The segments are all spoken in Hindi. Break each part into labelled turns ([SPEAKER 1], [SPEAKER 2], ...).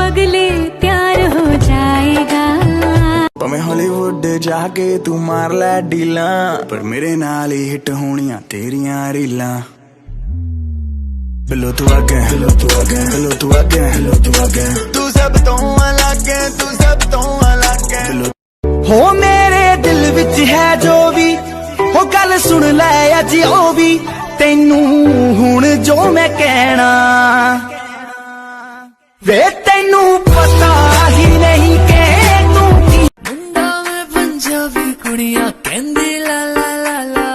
[SPEAKER 1] अगले प्यार हो जाएगा।
[SPEAKER 2] भावें हॉलीवुड जाके तू मार लै डीला, पर मेरे नाल ही हिट होनियां तेरियां रीलां। बिलो तू अगे, बिलो तू अगे, बिलो तू अगे, बिलो तू अगे, तू सब तो अलग है, तू सब तो अलग है।
[SPEAKER 3] हो मेरे दिल विच है जो भी, हो गल सुन लै अज ओ भी, तेनू हुण जो मैं कहना वे तेनू पता ही नहीं के तू की।
[SPEAKER 4] मुंडा में पंजाबी कुड़ियां कहंदी ला ला ला ला,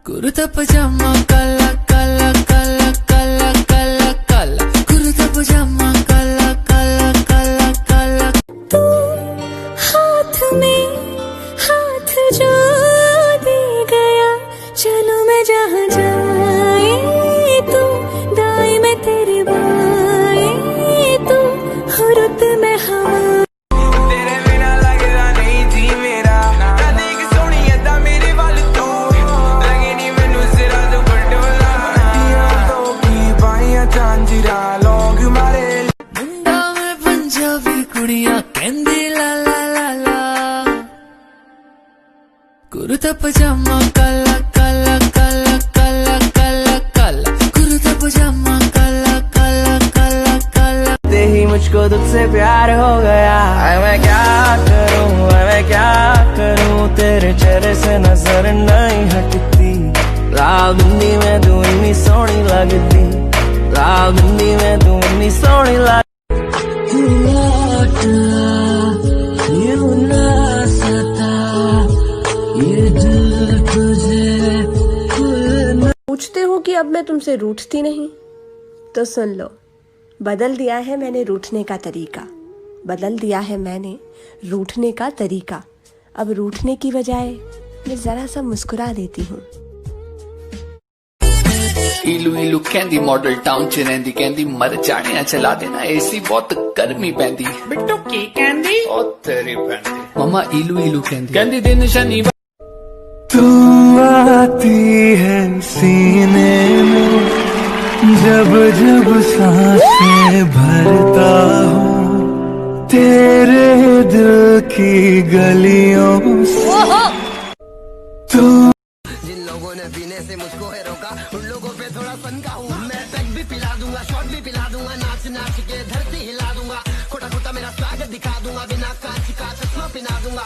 [SPEAKER 4] कुर्ता पजामा काला काला काला काला काला काला, कुर्ता पजामा काला काला काला काला।
[SPEAKER 1] तू हाथ में हाथ जो दे गया, चलो मैं जहाँ जाए तू, दाएं मैं तेरे बाएं तू, हो रुत में हवा।
[SPEAKER 2] तेरे बिना लगदा नहीं जी मेरा, ना देख सोनी अदा मेरे वाल तू, लगे नहीं मैनू सिरा तो पटोला। तो की बाइयां झांझरा लोग मारे।
[SPEAKER 4] मुंडा में पंजाबी कुड़ियां कहंदी ला ला ला ला, कुर्ता पजामा काला काला काला काला काला काला, कुर्ता पजामा काला काला काला काला।
[SPEAKER 3] ते ही मुझको तुझसे प्यार हो गया, मैं क्या करूं, मैं क्या करूं, तेरे चेहरे से नजर नहीं हटती। लाल बिंदी में तू इतनी सोहनी लगती, लाल बिंदी में तू इतनी सोहनी लगती।
[SPEAKER 5] पूछते हो कि अब मैं तुमसे रूठती नहीं, तो सुन लो, बदल दिया है मैंने रूठने का तरीका, बदल दिया है मैंने रूठने का तरीका। अब रूठने की बजाय मैं जरा सा मुस्कुरा देती हूँ।
[SPEAKER 6] इलू इलू कहंदी मॉडल टाउन च रहिंदी, कहंदी मर जाने चला देना एसी बहुत गर्मी पैंदी। बिट्टू की कहंदी ओ तेरी पैंदी, मम्मा इलू इलू कहंदी दिन शनिवार।
[SPEAKER 2] तू आती है सीने में, जब जब सांसें भरता हूँ, तेरे दिल की गलियों से। तू
[SPEAKER 7] जिन लोगों ने पीने से मुझको है रोका, उन लोगों पे थोड़ा सनका हूँ मैं। पैक भी पिला दूंगा, शॉट भी पिला दूंगा, नाच नाच के धरती हिला दूंगा, खोटा खोटा मेरा स्वागत दिखा दूंगा, बिना कांच का चश्मा पिला दूंगा।